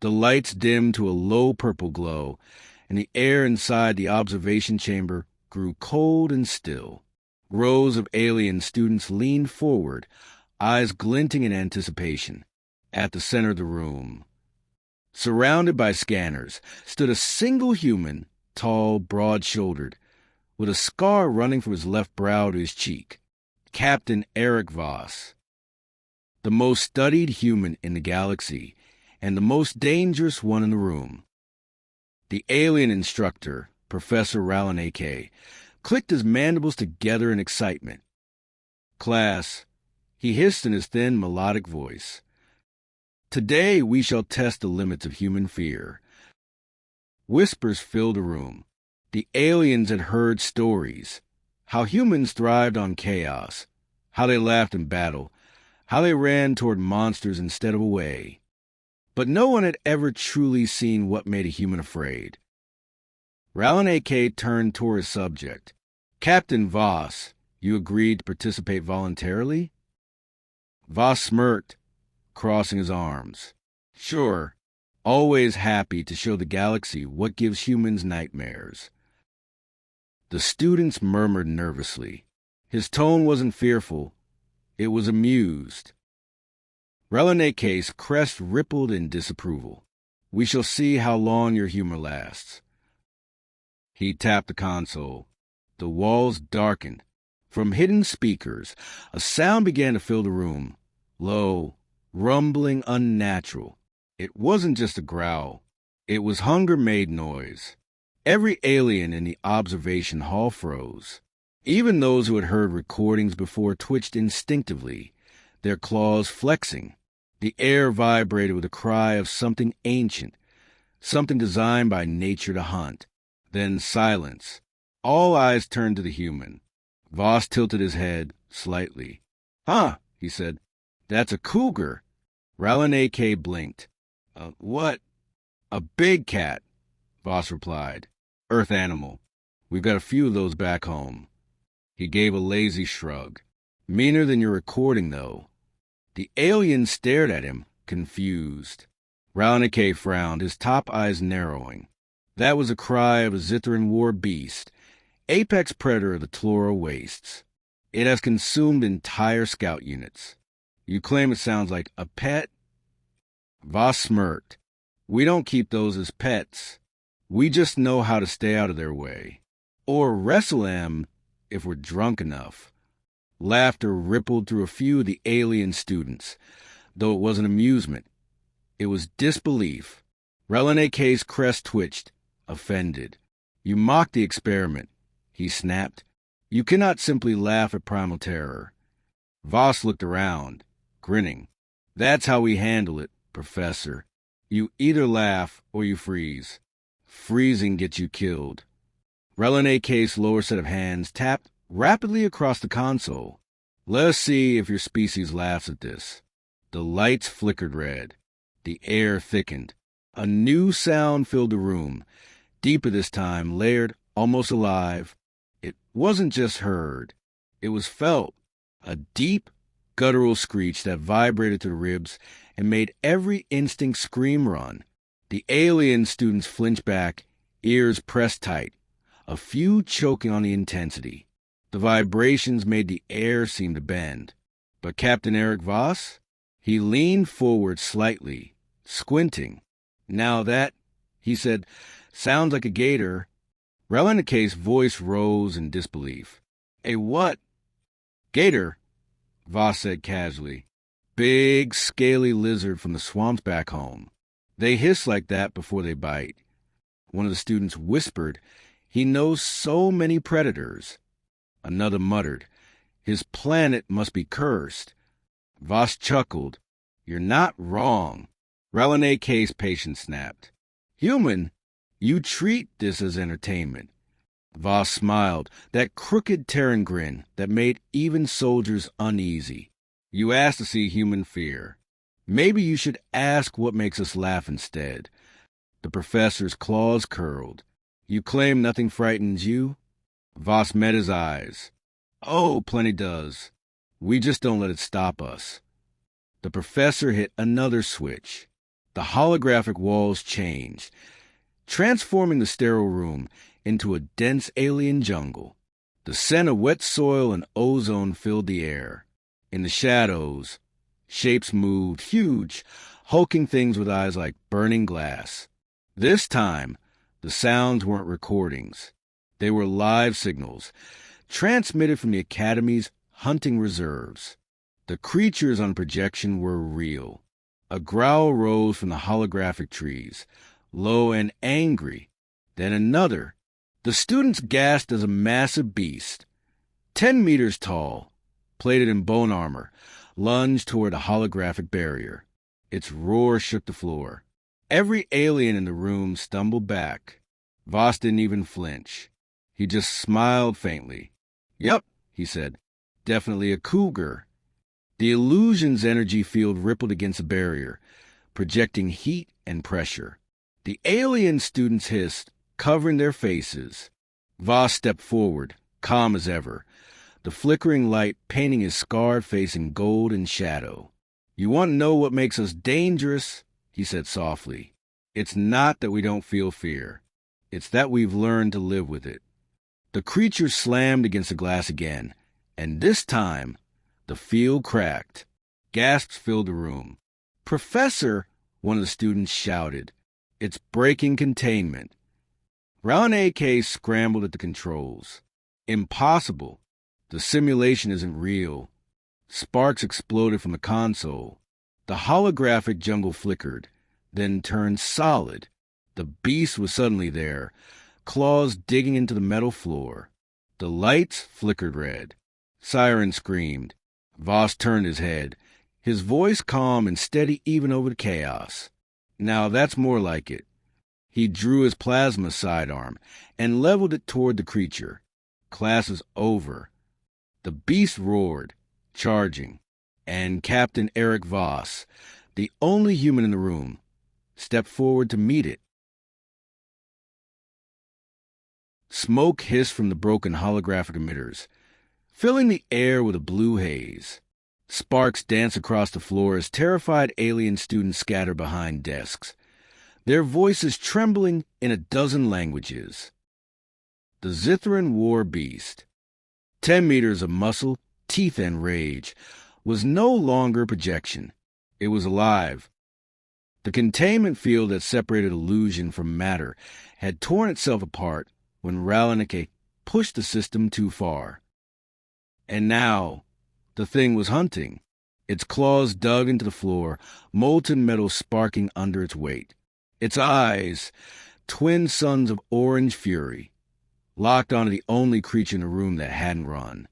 The lights dimmed to a low purple glow, and the air inside the observation chamber grew cold and still. Rows of alien students leaned forward, eyes glinting in anticipation. At the center of the room, surrounded by scanners, stood a single human, tall, broad-shouldered, with a scar running from his left brow to his cheek. Captain Aric Voss, the most studied human in the galaxy, and the most dangerous one in the room. The alien instructor, Professor Rallen, clicked his mandibles together in excitement. "Class," he hissed in his thin, melodic voice, "today we shall test the limits of human fear." Whispers filled the room. The aliens had heard stories, how humans thrived on chaos, how they laughed in battle, how they ran toward monsters instead of away. But no one had ever truly seen what made a human afraid. Rallen turned toward his subject. "Captain Voss, you agreed to participate voluntarily?" Voss smirked, crossing his arms. "Sure, always happy to show the galaxy what gives humans nightmares." The students murmured nervously. His tone wasn't fearful, it was amused. Rallen's crest rippled in disapproval. "We shall see how long your humor lasts." He tapped the console. The walls darkened. From hidden speakers, a sound began to fill the room. Low, rumbling, unnatural. It wasn't just a growl. It was hunger-made noise. Every alien in the observation hall froze. Even those who had heard recordings before twitched instinctively, their claws flexing. The air vibrated with a cry of something ancient, something designed by nature to hunt. Then silence. All eyes turned to the human. Voss tilted his head slightly. "Huh," he said. "That's a cougar." Rallen blinked. What?" "A big cat," Voss replied. "Earth animal. We've got a few of those back home." He gave a lazy shrug. "Meaner than your recording, though." The alien stared at him, confused. Rallen frowned, his top eyes narrowing. That was a cry of a Zithran war beast, apex predator of the Tlora wastes. It has consumed entire scout units. You claim it sounds like a pet? Voss smirked. "We don't keep those as pets. We just know how to stay out of their way. Or wrestle them if we're drunk enough." Laughter rippled through a few of the alien students, though it wasn't amusement. It was disbelief. Rallen's crest twitched, offended. "You mock the experiment," he snapped. "You cannot simply laugh at primal terror." Voss looked around, grinning. "That's how we handle it, Professor. You either laugh or you freeze. Freezing gets you killed." Rallen's lower set of hands tapped rapidly across the console. "Let us see if your species laughs at this." The lights flickered red. The air thickened. A new sound filled the room, deeper this time, layered, almost alive. It wasn't just heard. It was felt. A deep, guttural screech that vibrated to the ribs and made every instinct scream run. The alien students flinched back, ears pressed tight, a few choking on the intensity. The vibrations made the air seem to bend. But Captain Aric Voss? He leaned forward slightly, squinting. "Now that," he said, "sounds like a gator." Rallen's voice rose in disbelief. "A what?" "Gator," Voss said casually. "Big, scaly lizard from the swamps back home. They hiss like that before they bite." One of the students whispered, "He knows so many predators." Another muttered, "His planet must be cursed." Voss chuckled. "You're not wrong." Rallen's patience snapped. "Human, you treat this as entertainment." Voss smiled, that crooked Terran grin that made even soldiers uneasy. "You asked to see human fear. Maybe you should ask what makes us laugh instead." The professor's claws curled. "You claim nothing frightens you?" Voss met his eyes. "Oh, plenty does. We just don't let it stop us." The professor hit another switch. The holographic walls changed, transforming the sterile room into a dense alien jungle. The scent of wet soil and ozone filled the air. In the shadows, shapes moved, huge, hulking things with eyes like burning glass. This time, the sounds weren't recordings. They were live signals, transmitted from the Academy's hunting reserves. The creatures on projection were real. A growl rose from the holographic trees, low and angry. Then another. The students gasped as a massive beast, 10 meters tall, plated in bone armor, lunged toward a holographic barrier. Its roar shook the floor. Every alien in the room stumbled back. Voss didn't even flinch. He just smiled faintly. "Yep," he said. "Definitely a cougar." The illusion's energy field rippled against the barrier, projecting heat and pressure. The alien students hissed, covering their faces. Voss stepped forward, calm as ever, the flickering light painting his scarred face in gold and shadow. "You want to know what makes us dangerous?" he said softly. "It's not that we don't feel fear. It's that we've learned to live with it." The creature slammed against the glass again, and this time, the field cracked. Gasps filled the room. "Professor," one of the students shouted, "it's breaking containment." Round AK scrambled at the controls. "Impossible. The simulation isn't real." Sparks exploded from the console. The holographic jungle flickered, then turned solid. The beast was suddenly there, claws digging into the metal floor. The lights flickered red. Siren screamed. Voss turned his head, his voice calm and steady even over the chaos. "Now that's more like it." He drew his plasma sidearm and leveled it toward the creature. Class was over. The beast roared, charging, and Captain Aric Voss, the only human in the room, stepped forward to meet it. Smoke hissed from the broken holographic emitters, filling the air with a blue haze. Sparks danced across the floor as terrified alien students scattered behind desks, their voices trembling in a dozen languages. The Zithran war beast, 10 meters of muscle, teeth, and rage, was no longer projection. It was alive. The containment field that separated illusion from matter had torn itself apart when Rallenike pushed the system too far. And now, the thing was hunting. Its claws dug into the floor, molten metal sparking under its weight. Its eyes, twin suns of orange fury, locked onto the only creature in the room that hadn't run.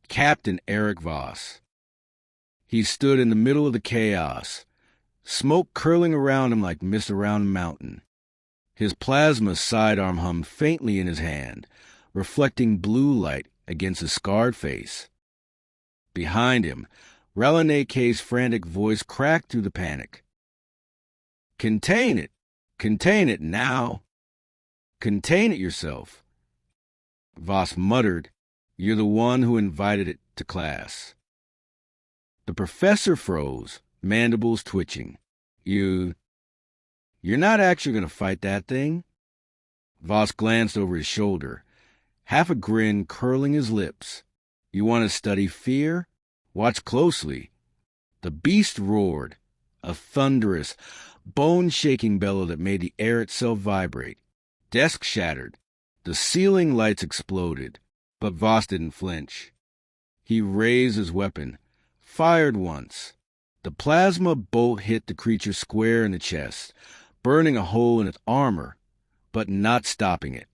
Captain Aric Voss. He stood in the middle of the chaos, smoke curling around him like mist around a mountain. His plasma sidearm hummed faintly in his hand, reflecting blue light against his scarred face. Behind him, Rallenike's frantic voice cracked through the panic. "Contain it! Contain it now! Contain it yourself!" Voss muttered, "You're the one who invited it to class." The professor froze, mandibles twitching. You're not actually going to fight that thing?" Voss glanced over his shoulder, half a grin curling his lips. "You want to study fear? Watch closely." The beast roared, a thunderous, bone-shaking bellow that made the air itself vibrate. Desks shattered. The ceiling lights exploded, but Voss didn't flinch. He raised his weapon, fired once. The plasma bolt hit the creature square in the chest, burning a hole in its armor, but not stopping it.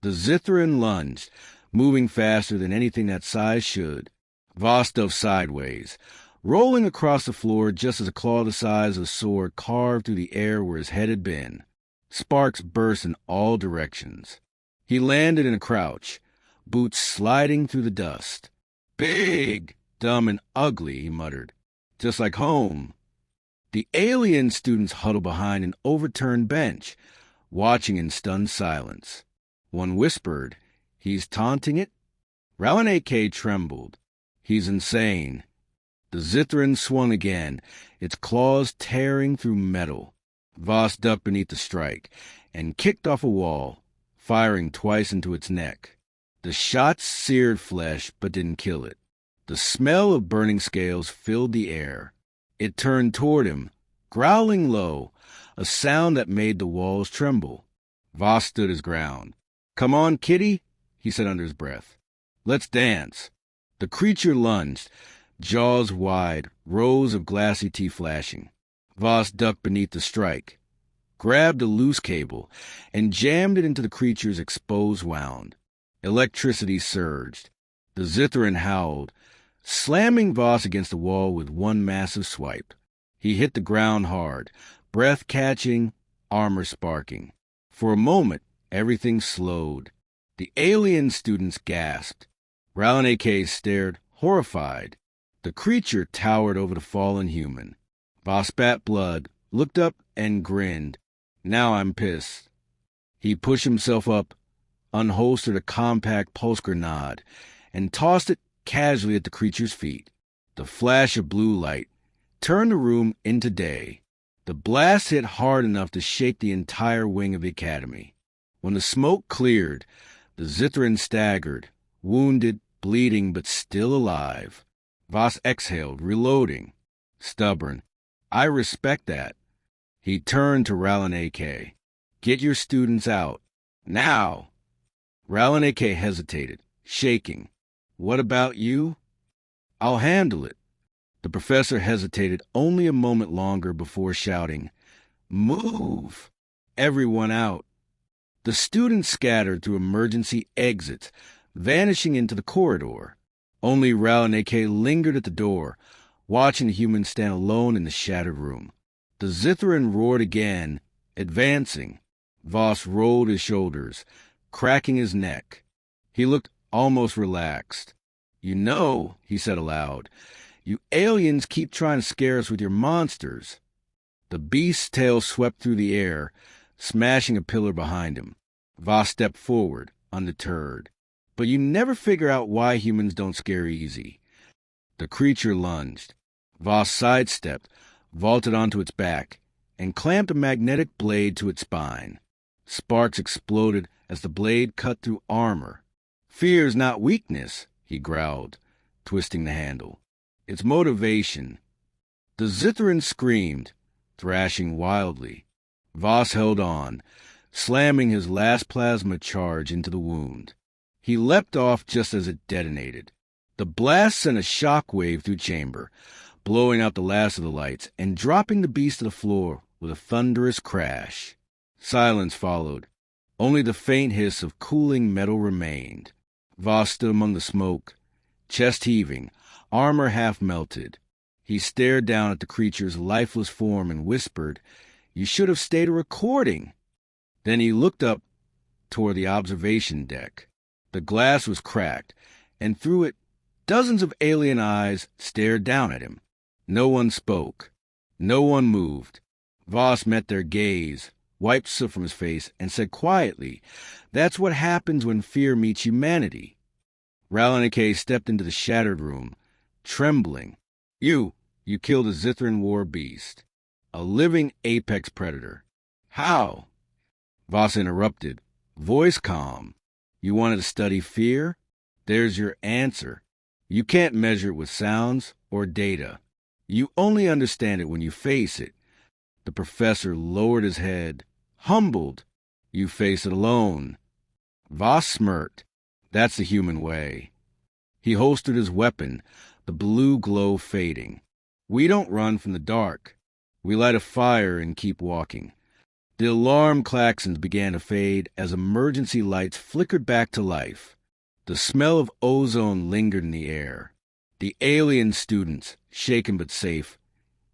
The Zithran lunged, moving faster than anything that size should. Voss dove sideways, rolling across the floor just as a claw the size of a sword carved through the air where his head had been. Sparks burst in all directions. He landed in a crouch, boots sliding through the dust. "Big, dumb, and ugly," he muttered. "Just like home." The alien students huddled behind an overturned bench, watching in stunned silence. One whispered, "He's taunting it?" Rallenike trembled. "He's insane." The Zithran swung again, its claws tearing through metal. Voss ducked beneath the strike and kicked off a wall, firing twice into its neck. The shots seared flesh but didn't kill it. The smell of burning scales filled the air. It turned toward him, growling low, a sound that made the walls tremble. Voss stood his ground. "Come on, kitty," he said under his breath. "Let's dance." The creature lunged, jaws wide, rows of glassy teeth flashing. Voss ducked beneath the strike, grabbed a loose cable, and jammed it into the creature's exposed wound. Electricity surged. The Zithran howled, slamming Voss against the wall with one massive swipe. He hit the ground hard, breath catching, armor sparking. For a moment, everything slowed. The alien students gasped. Rallen stared, horrified. The creature towered over the fallen human. Voss spat blood, looked up, and grinned. "Now I'm pissed." He pushed himself up, unholstered a compact pulse grenade, and tossed it casually at the creature's feet. The flash of blue light turned the room into day. The blast hit hard enough to shake the entire wing of the academy. When the smoke cleared, the Zithran staggered, wounded, bleeding, but still alive. Voss exhaled, reloading. Stubborn. "I respect that." He turned to Rallen AK. "Get your students out. Now!" Rallen AK hesitated, shaking. "What about you?" "I'll handle it." The professor hesitated only a moment longer before shouting, "Move! Everyone out!" The students scattered through emergency exits, vanishing into the corridor. Only Rallen AK lingered at the door, watching the humans stand alone in the shattered room. The Zithran roared again, advancing. Voss rolled his shoulders, cracking his neck. He looked almost relaxed. "You know," he said aloud, "you aliens keep trying to scare us with your monsters." The beast's tail swept through the air, smashing a pillar behind him. Voss stepped forward, undeterred. "But you never figure out why humans don't scare easy." The creature lunged. Voss sidestepped, vaulted onto its back, and clamped a magnetic blade to its spine. Sparks exploded as the blade cut through armor. "Fear's not weakness," he growled, twisting the handle. "It's motivation." The Zithran screamed, thrashing wildly. Voss held on, slamming his last plasma charge into the wound. He leapt off just as it detonated. The blast sent a shock wave through chamber, blowing out the last of the lights and dropping the beast to the floor with a thunderous crash. Silence followed. Only the faint hiss of cooling metal remained. Voss stood among the smoke, chest heaving, armor half melted. He stared down at the creature's lifeless form and whispered, "You should have stayed a recording." Then he looked up toward the observation deck. The glass was cracked, and through it, dozens of alien eyes stared down at him. No one spoke. No one moved. Voss met their gaze, wiped soot from his face, and said quietly, "That's what happens when fear meets humanity." Rallen stepped into the shattered room, trembling. You killed a Zithran war beast. A living apex predator." "How?" Voss interrupted, voice calm. "You wanted to study fear? There's your answer. You can't measure it with sounds or data. You only understand it when you face it." The professor lowered his head, humbled. "You face it alone." Voss smirked. "That's the human way." He holstered his weapon, the blue glow fading. "We don't run from the dark. We light a fire and keep walking." The alarm klaxons began to fade as emergency lights flickered back to life. The smell of ozone lingered in the air. The alien students, shaken but safe,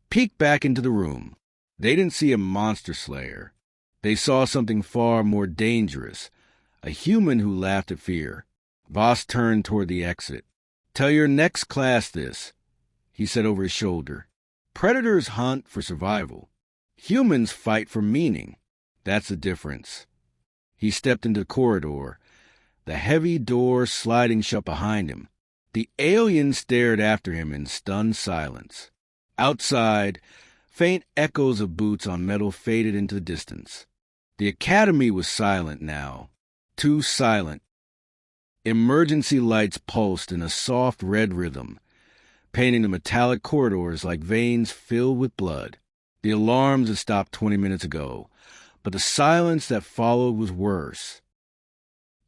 peeked back into the room. They didn't see a monster slayer. They saw something far more dangerous, a human who laughed at fear. Voss turned toward the exit. "Tell your next class this," he said over his shoulder. "Predators hunt for survival. Humans fight for meaning. That's the difference." He stepped into the corridor, the heavy door sliding shut behind him. The alien stared after him in stunned silence. Outside, faint echoes of boots on metal faded into the distance. The academy was silent now, too silent. Emergency lights pulsed in a soft red rhythm, painting the metallic corridors like veins filled with blood. The alarms had stopped 20 minutes ago, but the silence that followed was worse.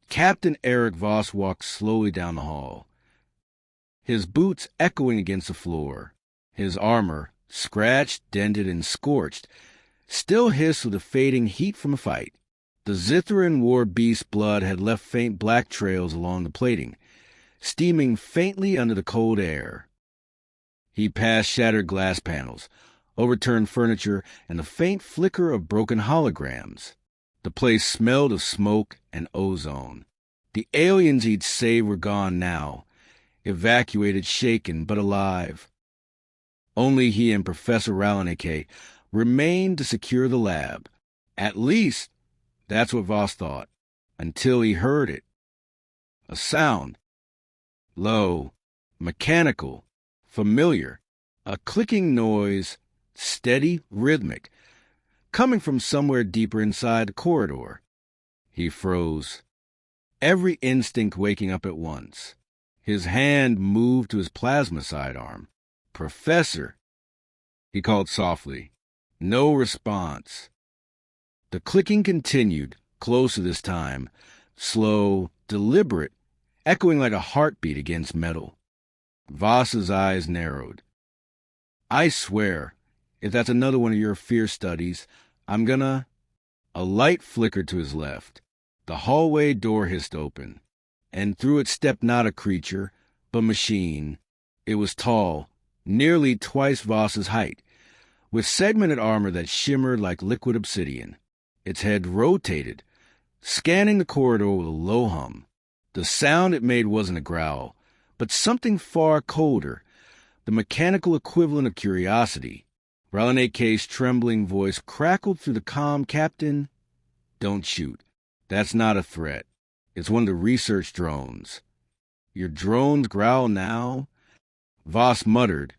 Captain Aric Voss walked slowly down the hall, his boots echoing against the floor. His armor, scratched, dented, and scorched, still hissed with the fading heat from a fight. The Zithran war beast's blood had left faint black trails along the plating, steaming faintly under the cold air. He passed shattered glass panels, overturned furniture, and the faint flicker of broken holograms. The place smelled of smoke and ozone. The aliens he'd saved were gone now, evacuated, shaken, but alive. Only he and Professor Rallenake remained to secure the lab. At least, that's what Voss thought, until he heard it. A sound. Low, mechanical, familiar. A clicking noise, steady, rhythmic, coming from somewhere deeper inside the corridor. He froze, every instinct waking up at once. His hand moved to his plasma sidearm. "Professor," he called softly. No response. The clicking continued, closer this time, slow, deliberate, echoing like a heartbeat against metal. Voss's eyes narrowed. "I swear, if that's another one of your fear studies, I'm gonna—" A light flickered to his left. The hallway door hissed open, and through it stepped not a creature, but machine. It was tall, nearly twice Voss's height, with segmented armor that shimmered like liquid obsidian. Its head rotated, scanning the corridor with a low hum. The sound it made wasn't a growl, but something far colder, the mechanical equivalent of curiosity. Rallenake's trembling voice crackled through the calm. "Captain, don't shoot. That's not a threat. It's one of the research drones." "Your drones growl now?" Voss muttered,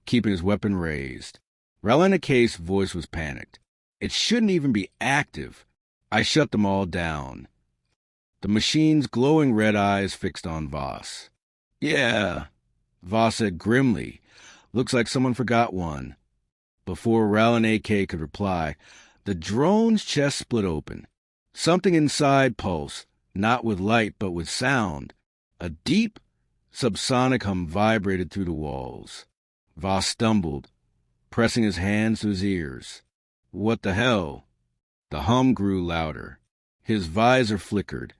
keeping his weapon raised. Rallenake's voice was panicked. "It shouldn't even be active. I shut them all down." The machine's glowing red eyes fixed on Voss. "Yeah," Voss said grimly. "Looks like someone forgot one." Before Rallenake could reply, the drone's chest split open. Something inside pulsed, not with light but with sound. A deep, subsonic hum vibrated through the walls. Voss stumbled, pressing his hands to his ears. What the hell? The hum grew louder. His visor flickered,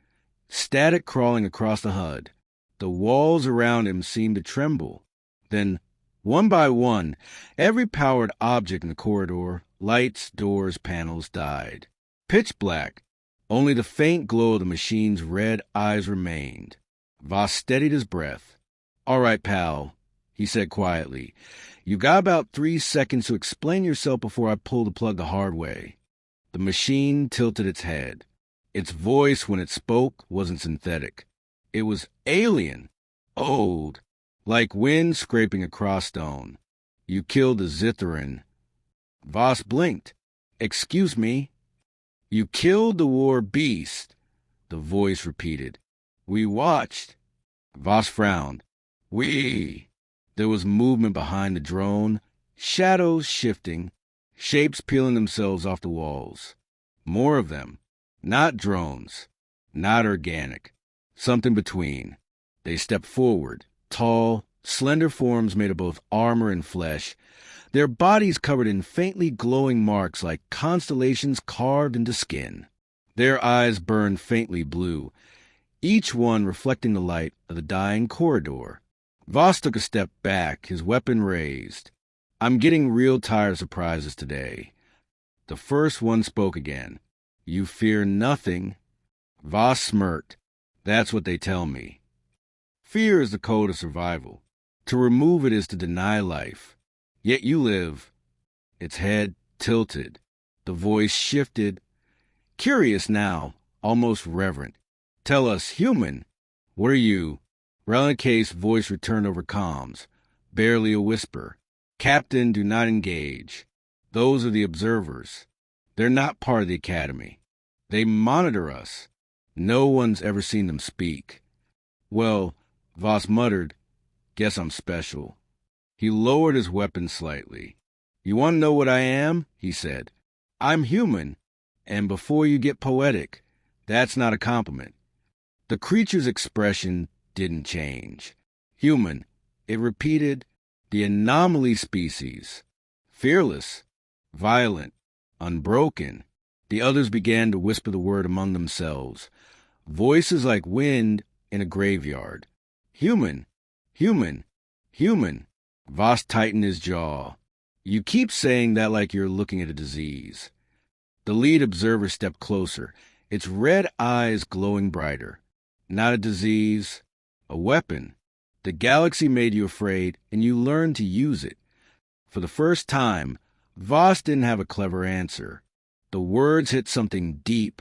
static crawling across the HUD. The walls around him seemed to tremble. Then, one by one, every powered object in the corridor, lights, doors, panels, died. Pitch black. Only the faint glow of the machine's red eyes remained. Voss steadied his breath. "All right, pal," he said quietly. "You got about 3 seconds to explain yourself before I pull the plug the hard way." The machine tilted its head. Its voice, when it spoke, wasn't synthetic. It was alien, old, like wind scraping across stone. "You killed the Zithran." Voss blinked. "Excuse me?" "You killed the war beast," the voice repeated. "We watched." Voss frowned. "We." There was movement behind the drone, shadows shifting, shapes peeling themselves off the walls. More of them. Not drones. Not organic. Something between. They stepped forward, tall, slender forms made of both armor and flesh, their bodies covered in faintly glowing marks like constellations carved into skin. Their eyes burned faintly blue, each one reflecting the light of the dying corridor. Voss took a step back, his weapon raised. "I'm getting real tired of surprises today." The first one spoke again. "You fear nothing." Voss smirked. "That's what they tell me." Fear is the code of survival. To remove it is to deny life. Yet you live. Its head tilted. The voice shifted. Curious now, almost reverent. "Tell us, human, what are you?" Relanake's voice returned over comms, barely a whisper. Captain, do not engage. Those are the observers. They're not part of the Academy. They monitor us. No one's ever seen them speak. Well, Voss muttered, guess I'm special. He lowered his weapon slightly. You want to know what I am? He said. I'm human. And before you get poetic, that's not a compliment. The creature's expression didn't change. Human, it repeated, the anomaly species. Fearless, violent, unbroken. The others began to whisper the word among themselves. Voices like wind in a graveyard. Human, human, human. Voss tightened his jaw. You keep saying that like you're looking at a disease. The lead observer stepped closer, its red eyes glowing brighter. Not a disease, a weapon. The galaxy made you afraid, and you learned to use it. For the first time, Voss didn't have a clever answer. The words hit something deep.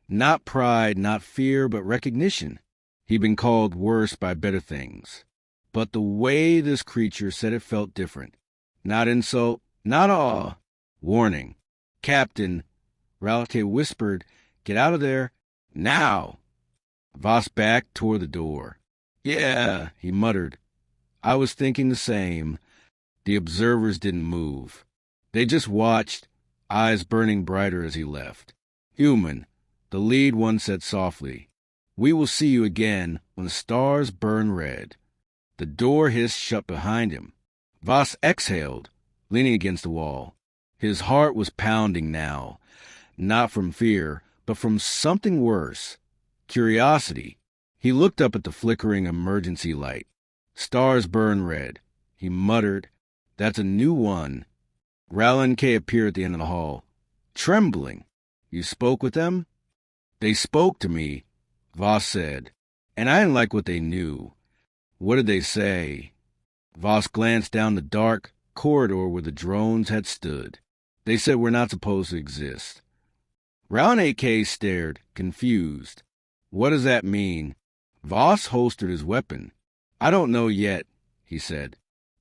Not pride, not fear, but recognition. He'd been called worse by better things. But the way this creature said it felt different. Not insult, not awe. Warning. Captain, Ralke whispered, get out of there, now. Voss backed toward the door. Yeah, he muttered. I was thinking the same. The observers didn't move. They just watched, eyes burning brighter as he left. Human, the lead one said softly. We will see you again when the stars burn red. The door hissed shut behind him. Voss exhaled, leaning against the wall. His heart was pounding now, not from fear, but from something worse. Curiosity. He looked up at the flickering emergency light. Stars burn red. He muttered, that's a new one. Ralke appeared at the end of the hall, trembling. You spoke with them? They spoke to me, Voss said, and I didn't like what they knew. What did they say? Voss glanced down the dark corridor where the drones had stood. They said we're not supposed to exist. Ralke stared, confused. What does that mean? Voss holstered his weapon. I don't know yet, he said,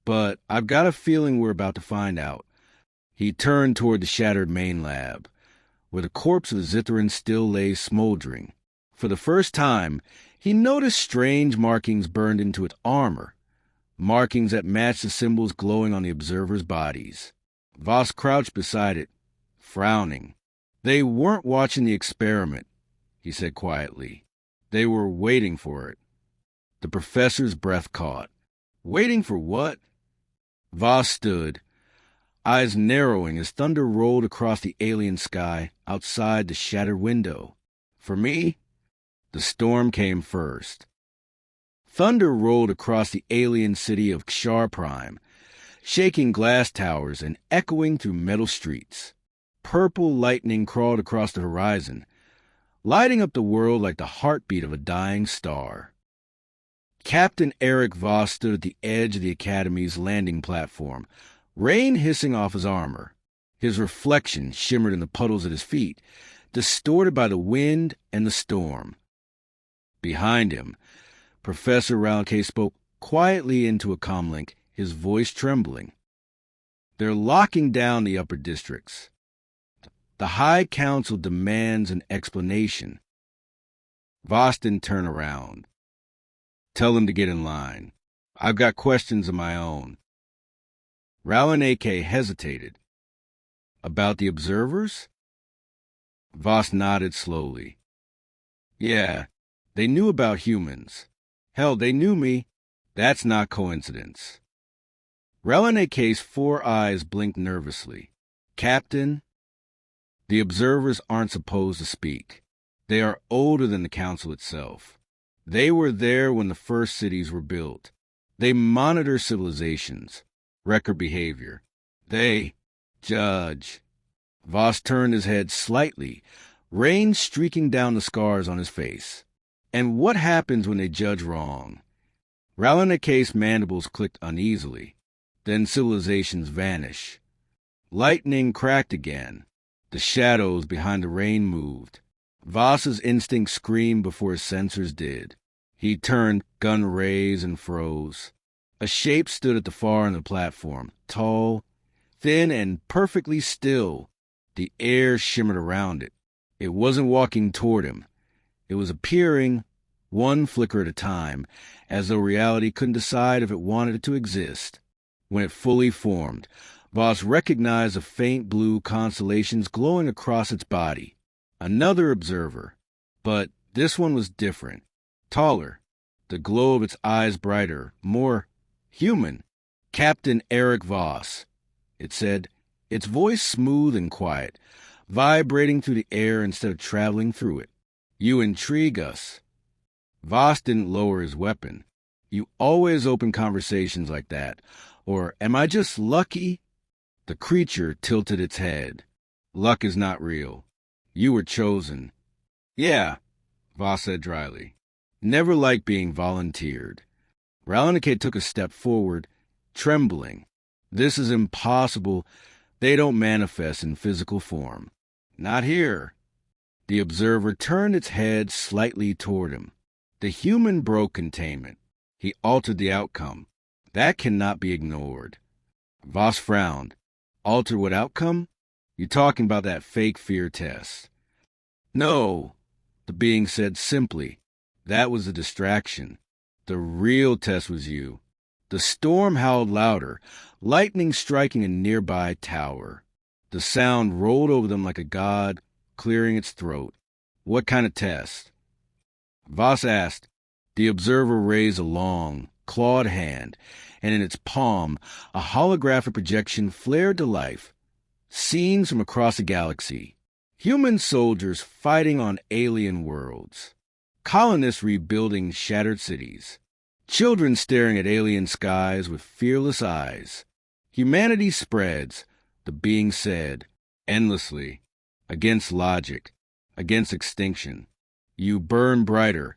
but I've got a feeling we're about to find out. He turned toward the shattered main lab, where the corpse of Zithrin still lay smoldering. For the first time, he noticed strange markings burned into its armor, markings that matched the symbols glowing on the observers' bodies. Voss crouched beside it, frowning. They weren't watching the experiment, he said quietly. They were waiting for it. The professor's breath caught. Waiting for what? Voss stood, eyes narrowing as thunder rolled across the alien sky outside the shattered window. For me, the storm came first. Thunder rolled across the alien city of Kshar Prime, shaking glass towers and echoing through metal streets. Purple lightning crawled across the horizon, lighting up the world like the heartbeat of a dying star. Captain Aric Voss stood at the edge of the Academy's landing platform, rain hissing off his armor. His reflection shimmered in the puddles at his feet, distorted by the wind and the storm. Behind him, Professor Ralke spoke quietly into a comlink, his voice trembling. They're locking down the upper districts. The High Council demands an explanation. Voss didn't turn around. Tell them to get in line. I've got questions of my own. Ralke hesitated. About the observers? Voss nodded slowly. Yeah, they knew about humans. Hell, they knew me. That's not coincidence. Ralke's 4 eyes blinked nervously. Captain, the observers aren't supposed to speak. They are older than the council itself. They were there when the first cities were built. They monitor civilizations, record behavior. They judge. Voss turned his head slightly, rain streaking down the scars on his face. And what happens when they judge wrong? Ralke's mandibles clicked uneasily. Then civilizations vanish. Lightning cracked again. The shadows behind the rain moved. Voss's instinct screamed before his sensors did. He turned, gun raised, and froze. A shape stood at the far end of the platform, tall, thin, and perfectly still. The air shimmered around it. It wasn't walking toward him. It was appearing, one flicker at a time, as though reality couldn't decide if it wanted it to exist. When it fully formed, Voss recognized the faint blue constellations glowing across its body. Another observer. But this one was different. Taller. The glow of its eyes brighter, more human. Captain Aric Voss, it said, its voice smooth and quiet, vibrating through the air instead of traveling through it. You intrigue us. Voss didn't lower his weapon. You always open conversations like that. Or am I just lucky? The creature tilted its head. Luck is not real. You were chosen. Yeah, Voss said dryly. Never liked being volunteered. Ralinike took a step forward, trembling. This is impossible. They don't manifest in physical form. Not here. The observer turned its head slightly toward him. The human broke containment. He altered the outcome. That cannot be ignored. Voss frowned. Alter what outcome? You talking about that fake fear test? No, the being said simply. That was a distraction. The real test was you. The storm howled louder, lightning striking a nearby tower. The sound rolled over them like a god clearing its throat. What kind of test? Voss asked. The observer raised a long, clawed hand, and in its palm, a holographic projection flared to life. Scenes from across the galaxy. Human soldiers fighting on alien worlds. Colonists rebuilding shattered cities. Children staring at alien skies with fearless eyes. Humanity spreads, the being said, endlessly, against logic, against extinction. You burn brighter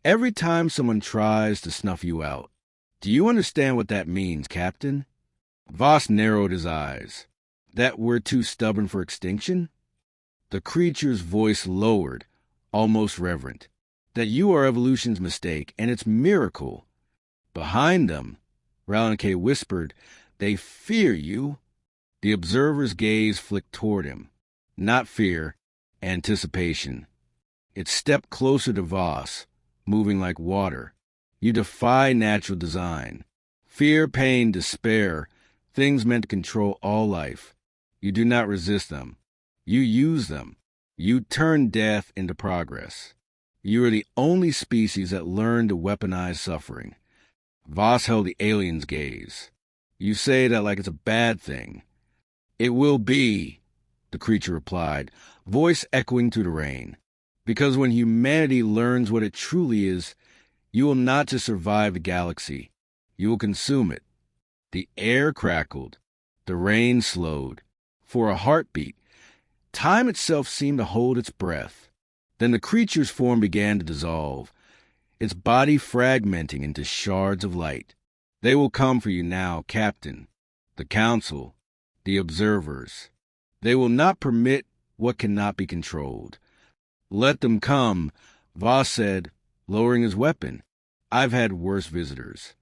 every time someone tries to snuff you out. Do you understand what that means, Captain? Voss narrowed his eyes. That we're too stubborn for extinction? The creature's voice lowered, almost reverent. That you are evolution's mistake, and its miracle. Behind them, Ralinike whispered, they fear you. The observer's gaze flicked toward him. Not fear, anticipation. It stepped closer to Voss, moving like water. You defy natural design. Fear, pain, despair, things meant to control all life. You do not resist them. You use them. You turn death into progress. You are the only species that learned to weaponize suffering. Voss held the alien's gaze. You say that like it's a bad thing. It will be, the creature replied, voice echoing through the rain. Because when humanity learns what it truly is, you will not just survive the galaxy. You will consume it. The air crackled. The rain slowed. For a heartbeat, time itself seemed to hold its breath. Then the creature's form began to dissolve, its body fragmenting into shards of light. They will come for you now, Captain. The Council. The observers. They will not permit what cannot be controlled. Let them come, Voss said, lowering his weapon. I've had worse visitors.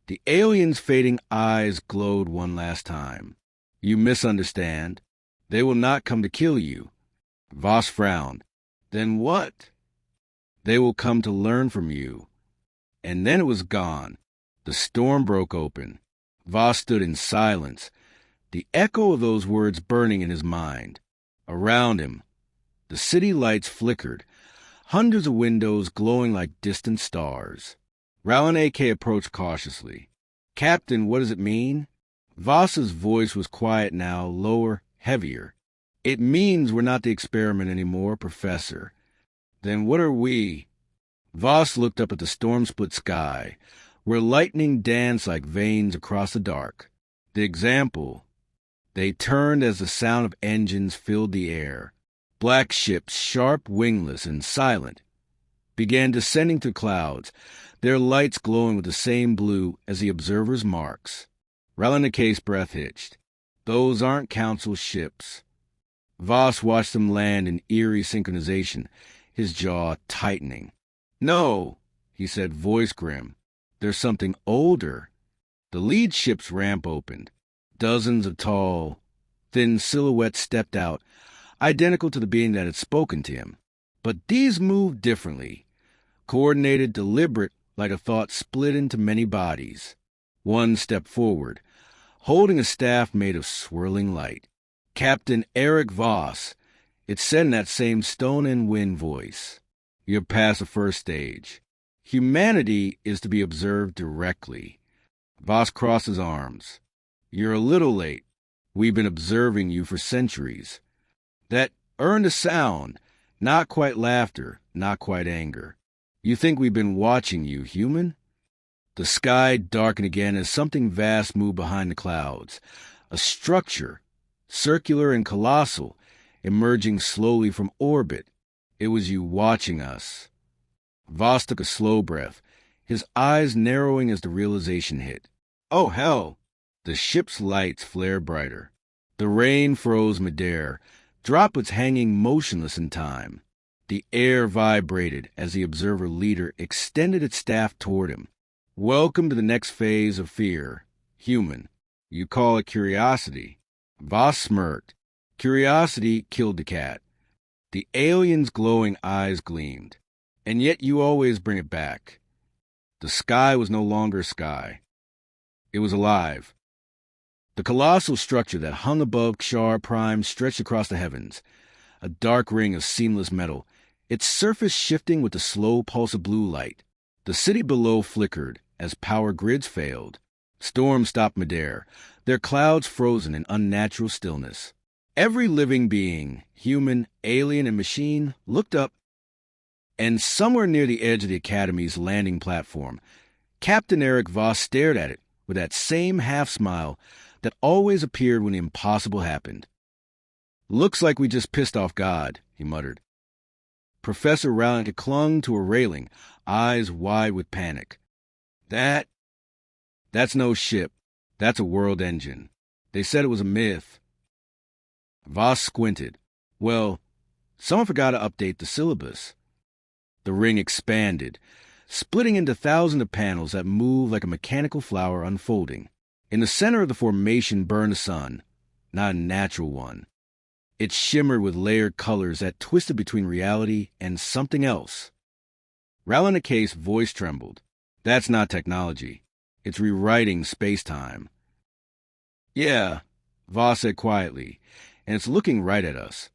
The alien's fading eyes glowed one last time. You misunderstand. They will not come to kill you. Voss frowned. Then what? They will come to learn from you. And then it was gone. The storm broke open. Voss stood in silence, the echo of those words burning in his mind. Around him, the city lights flickered, hundreds of windows glowing like distant stars. Ralinike approached cautiously. Captain, what does it mean? Voss's voice was quiet now, lower, heavier. It means we're not the experiment anymore, Professor. Then what are we? Voss looked up at the storm-split sky, where lightning danced like veins across the dark. The example. They turned as the sound of engines filled the air. Black ships, sharp, wingless, and silent, began descending through clouds, their lights glowing with the same blue as the observer's marks. Ralinike's breath hitched. Those aren't Council ships. Voss watched them land in eerie synchronization, his jaw tightening. No, he said, voice grim. There's something older. The lead ship's ramp opened. Dozens of tall, thin silhouettes stepped out, identical to the being that had spoken to him. But these moved differently, coordinated, deliberate, like a thought split into many bodies. One stepped forward, holding a staff made of swirling light. Captain Aric Voss, it said in that same stone and wind voice. You're past the first stage. Humanity is to be observed directly. Voss crossed his arms. You're a little late. We've been observing you for centuries. That earned a sound, not quite laughter, not quite anger. You think we've been watching you, human? The sky darkened again as something vast moved behind the clouds. A structure, circular and colossal, emerging slowly from orbit. It was you watching us. Voss took a slow breath, his eyes narrowing as the realization hit. Oh, hell! The ship's lights flared brighter. The rain froze midair, droplets hanging motionless in time. The air vibrated as the observer leader extended its staff toward him. Welcome to the next phase of fear, human. You call it curiosity. Voss smirked. Curiosity killed the cat. The alien's glowing eyes gleamed. And yet you always bring it back. The sky was no longer sky. It was alive. The colossal structure that hung above Kshar Prime stretched across the heavens, a dark ring of seamless metal, its surface shifting with the slow pulse of blue light. The city below flickered as power grids failed. Storms stopped midair, their clouds frozen in unnatural stillness. Every living being, human, alien, and machine, looked up, and somewhere near the edge of the Academy's landing platform, Captain Aric Voss stared at it with that same half-smile that always appeared when the impossible happened. Looks like we just pissed off God, he muttered. Professor Rowling clung to a railing, eyes wide with panic. That's no ship. That's a world engine. They said it was a myth. Voss squinted. Well, someone forgot to update the syllabus. The ring expanded, splitting into thousands of panels that moved like a mechanical flower unfolding. In the center of the formation burned a sun, not a natural one. It shimmered with layered colors that twisted between reality and something else. Ralinake's voice trembled. That's not technology. It's rewriting space-time. Yeah, Voss said quietly, and it's looking right at us.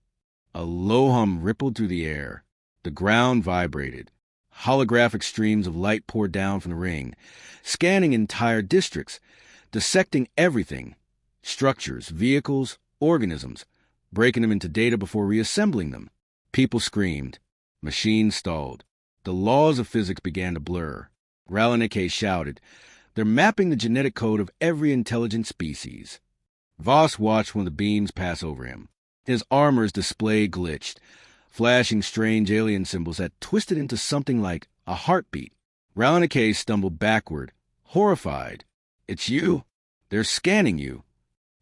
A low hum rippled through the air. The ground vibrated. Holographic streams of light poured down from the ring, scanning entire districts, dissecting everything. Structures, vehicles, organisms, breaking them into data before reassembling them. People screamed. Machines stalled. The laws of physics began to blur. Rallinake shouted. They're mapping the genetic code of every intelligent species. Voss watched one of the beams pass over him. His armor's display glitched, flashing strange alien symbols that twisted into something like a heartbeat. Rallinake stumbled backward, horrified. It's you? They're scanning you.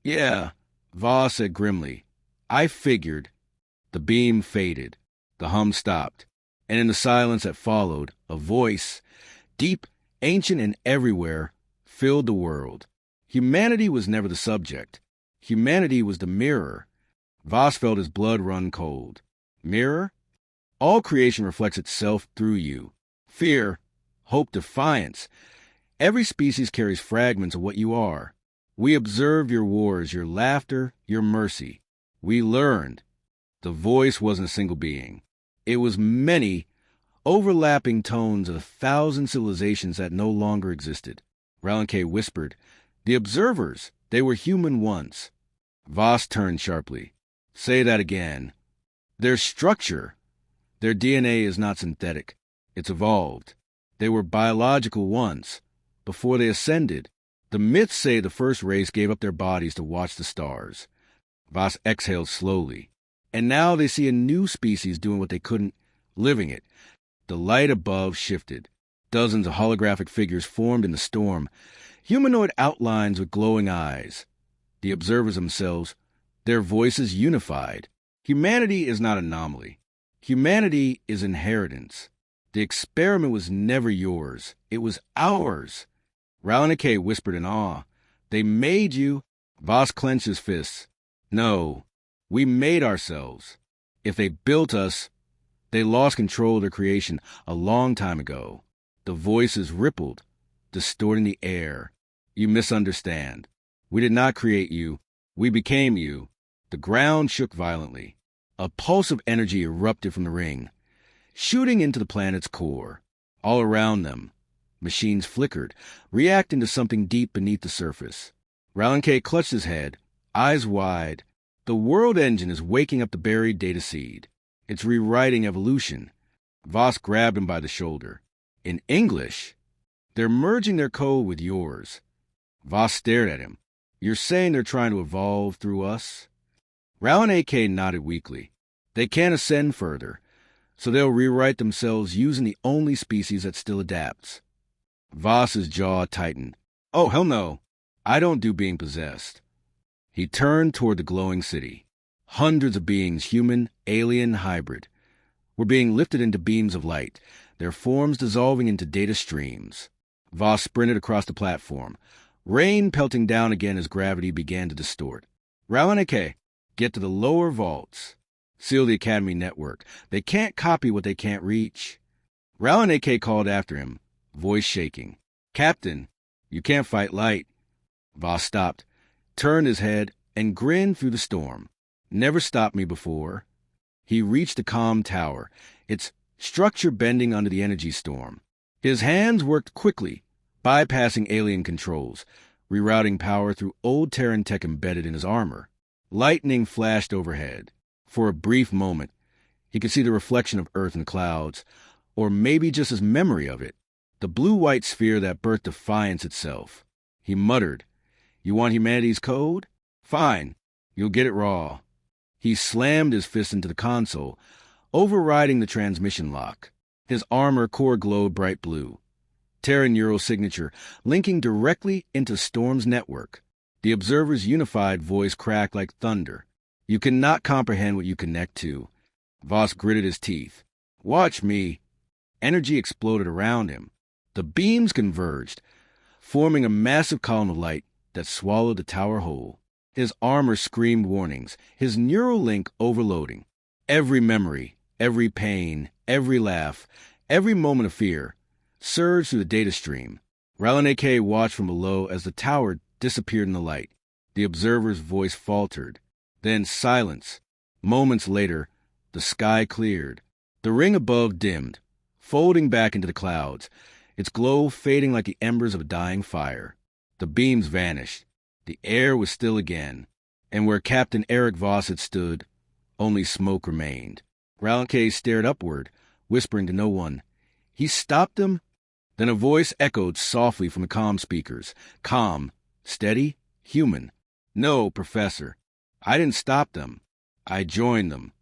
Yeah, Voss said grimly. I figured. The beam faded. The hum stopped. And in the silence that followed, a voice, deep, ancient, and everywhere, filled the world. Humanity was never the subject. Humanity was the mirror. Voss felt his blood run cold. Mirror? All creation reflects itself through you. Fear, hope, defiance. Every species carries fragments of what you are. We observed your wars, your laughter, your mercy. We learned. The voice wasn't a single being. It was many, overlapping tones of 1,000 civilizations that no longer existed. Rallinake whispered, The observers, they were human once. Voss turned sharply. Say that again. Their structure, their DNA is not synthetic. It's evolved. They were biological once, before they ascended. The myths say the first race gave up their bodies to watch the stars. Voss exhaled slowly. And now they see a new species doing what they couldn't, living it. The light above shifted. Dozens of holographic figures formed in the storm, humanoid outlines with glowing eyes. The observers themselves, their voices unified. Humanity is not anomaly. Humanity is inheritance. The experiment was never yours. It was ours. Rallinicate whispered in awe. They made you. Voss clenched his fists. No, we made ourselves. If they built us, they lost control of their creation a long time ago. The voices rippled, distorting the air. You misunderstand. We did not create you. We became you. The ground shook violently. A pulse of energy erupted from the ring, shooting into the planet's core. All around them, machines flickered, reacting to something deep beneath the surface. Rallinicate clutched his head, eyes wide. The world engine is waking up the buried data seed. It's rewriting evolution. Voss grabbed him by the shoulder. In English? They're merging their code with yours. Voss stared at him. You're saying they're trying to evolve through us? Rallinicate nodded weakly. They can't ascend further, so they'll rewrite themselves using the only species that still adapts. Voss's jaw tightened. Oh, hell no. I don't do being possessed. He turned toward the glowing city. Hundreds of beings, human, alien, hybrid, were being lifted into beams of light, their forms dissolving into data streams. Voss sprinted across the platform, rain pelting down again as gravity began to distort. Rallinicate, get to the lower vaults. Seal the Academy network. They can't copy what they can't reach. Rallinicate called after him, voice shaking. Captain, you can't fight light. Voss stopped, turned his head, and grinned through the storm. Never stopped me before. He reached the comm tower, its structure bending under the energy storm. His hands worked quickly, bypassing alien controls, rerouting power through old Terran tech embedded in his armor. Lightning flashed overhead. For a brief moment, he could see the reflection of Earth in the clouds, or maybe just his memory of it, the blue-white sphere that birthed Defiance itself. He muttered, You want humanity's code? Fine, you'll get it raw. He slammed his fist into the console, overriding the transmission lock. His armor core glowed bright blue. Terran neural signature linking directly into Storm's network. The observer's unified voice cracked like thunder. You cannot comprehend what you connect to. Voss gritted his teeth. Watch me. Energy exploded around him. The beams converged, forming a massive column of light that swallowed the tower whole. His armor screamed warnings, his neural link overloading. Every memory, every pain, every laugh, every moment of fear surged through the data stream. Rallinicate watched from below as the tower disappeared in the light. The observer's voice faltered. Then silence. Moments later, the sky cleared. The ring above dimmed, folding back into the clouds, its glow fading like the embers of a dying fire. The beams vanished. The air was still again, and where Captain Aric Voss had stood, only smoke remained. Rallinicate stared upward, whispering to no one. He stopped them? Then a voice echoed softly from the comm speakers. Calm, steady, human. No, Professor. I didn't stop them. I joined them.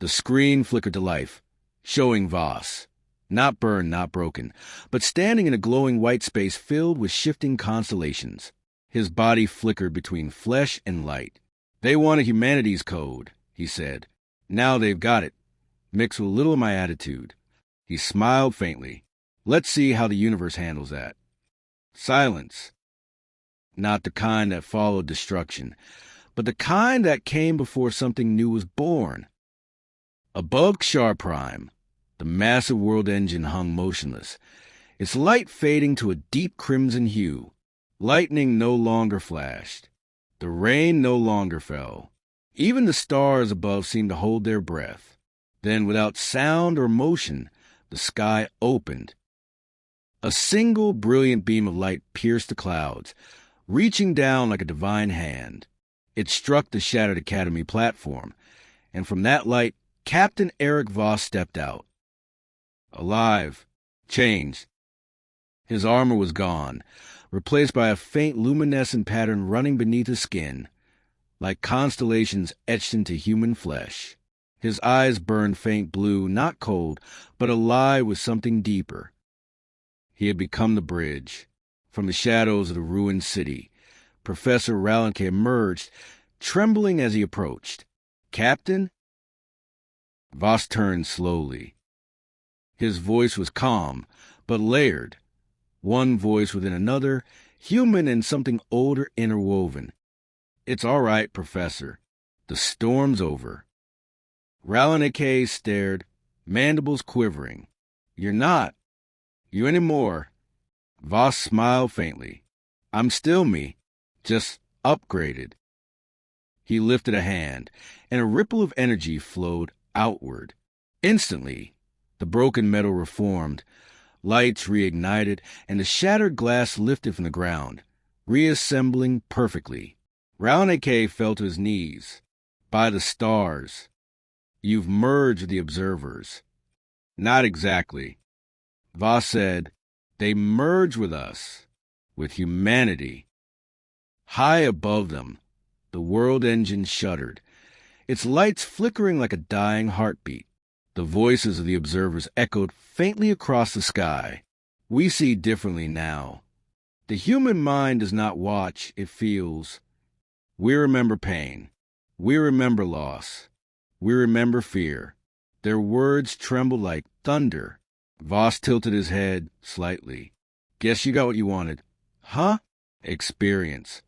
The screen flickered to life, showing Voss. Not burned, not broken, but standing in a glowing white space filled with shifting constellations. His body flickered between flesh and light. They wanted humanity's code, he said. Now they've got it, mixed with a little of my attitude. He smiled faintly. Let's see how the universe handles that. Silence. Not the kind that followed destruction, but the kind that came before something new was born. Above Kshar Prime, the massive world engine hung motionless, its light fading to a deep crimson hue. Lightning no longer flashed. The rain no longer fell. Even the stars above seemed to hold their breath. Then, without sound or motion, the sky opened. A single brilliant beam of light pierced the clouds, reaching down like a divine hand. It struck the shattered Academy platform, and from that light, Captain Aric Voss stepped out. Alive. Changed. His armor was gone, replaced by a faint luminescent pattern running beneath his skin, like constellations etched into human flesh. His eyes burned faint blue, not cold, but alive with something deeper. He had become the bridge. From the shadows of the ruined city, Professor Rallinicate emerged, trembling as he approached. Captain? Voss turned slowly. His voice was calm, but layered. One voice within another, human and something older interwoven. "It's all right, Professor. The storm's over." Rallinicate stared, mandibles quivering. "You're not. You anymore." Voss smiled faintly. "I'm still me, just upgraded." He lifted a hand, and a ripple of energy flowed outward. Instantly, the broken metal reformed, lights reignited, and the shattered glass lifted from the ground, reassembling perfectly. Rallinicate fell to his knees. "By the stars. You've merged with the observers." "Not exactly." Voss said, "They merge with us, with humanity." High above them, the world engine shuddered, its lights flickering like a dying heartbeat. The voices of the observers echoed faintly across the sky. "We see differently now. The human mind does not watch, it feels. We remember pain. We remember loss. We remember fear." Their words trembled like thunder. Voss tilted his head slightly. "Guess you got what you wanted." "Huh?" "Experience."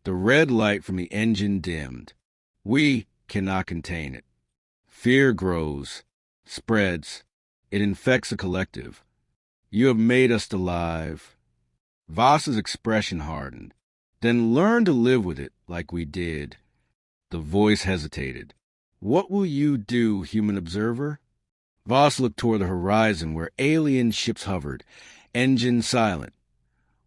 The red light from the engine dimmed. "We cannot contain it. Fear grows, spreads. It infects the collective. You have made us alive." Voss's expression hardened. "Then learn to live with it like we did." The voice hesitated. "What will you do, human observer?" Voss looked toward the horizon where alien ships hovered, engines silent,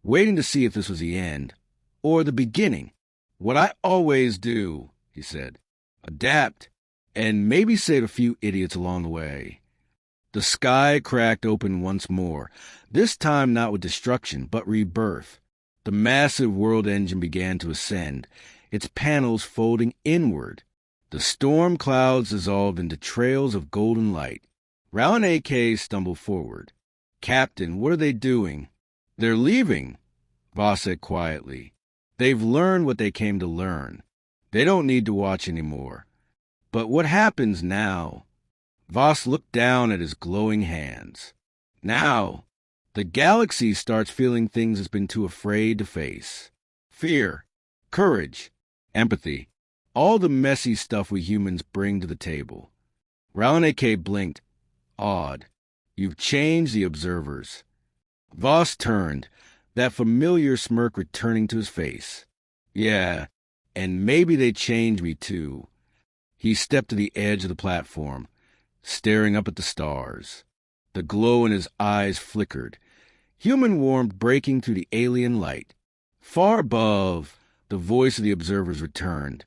waiting to see if this was the end or the beginning. "What I always do," he said. "Adapt, and maybe save a few idiots along the way." The sky cracked open once more, this time not with destruction, but rebirth. The massive world engine began to ascend, its panels folding inward. The storm clouds dissolved into trails of golden light. Rallinicate stumbled forward. "Captain, what are they doing?" "They're leaving," Voss said quietly. "They've learned what they came to learn. They don't need to watch anymore." "But what happens now?" Voss looked down at his glowing hands. "Now, the galaxy starts feeling things it's been too afraid to face. Fear, courage, empathy, all the messy stuff we humans bring to the table." Rallinicate blinked, awed. "You've changed the observers." Voss turned, that familiar smirk returning to his face. "Yeah, and maybe they changed me too." He stepped to the edge of the platform, staring up at the stars. The glow in his eyes flickered, human warmth breaking through the alien light. Far above, the voice of the observers returned,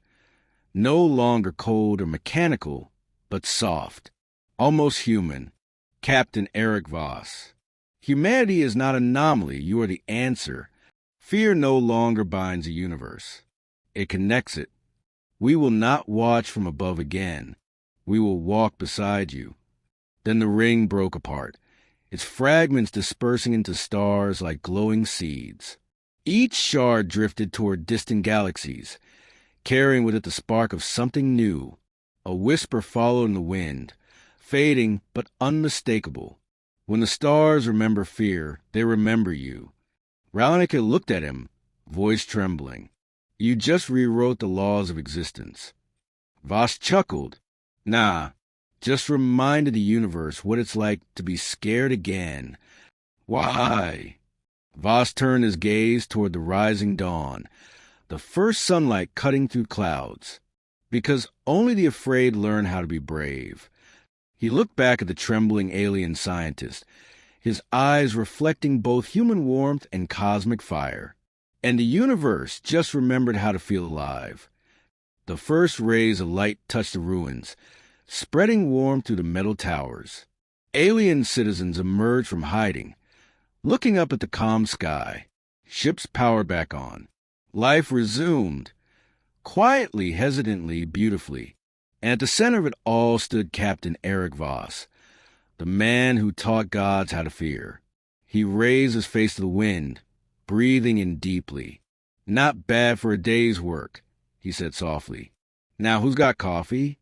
no longer cold or mechanical, but soft, almost human. "Captain Aric Voss. Humanity is not an anomaly, you are the answer. Fear no longer binds the universe. It connects it. We will not watch from above again. We will walk beside you." Then the ring broke apart, its fragments dispersing into stars like glowing seeds. Each shard drifted toward distant galaxies, carrying with it the spark of something new. A whisper followed in the wind, fading but unmistakable. "When the stars remember fear, they remember you." Rallinicate looked at him, voice trembling. "You just rewrote the laws of existence." Voss chuckled. "Nah, just reminded the universe what it's like to be scared again." "Why?" Voss turned his gaze toward the rising dawn, the first sunlight cutting through clouds. "Because only the afraid learn how to be brave." He looked back at the trembling alien scientist, his eyes reflecting both human warmth and cosmic fire. "And the universe just remembered how to feel alive." The first rays of light touched the ruins, spreading warmth through the metal towers. Alien citizens emerged from hiding, looking up at the calm sky. Ships powered back on. Life resumed, quietly, hesitantly, beautifully. And at the center of it all stood Captain Aric Voss, the man who taught gods how to fear. He raised his face to the wind, breathing in deeply. "Not bad for a day's work," he said softly. "Now who's got coffee?"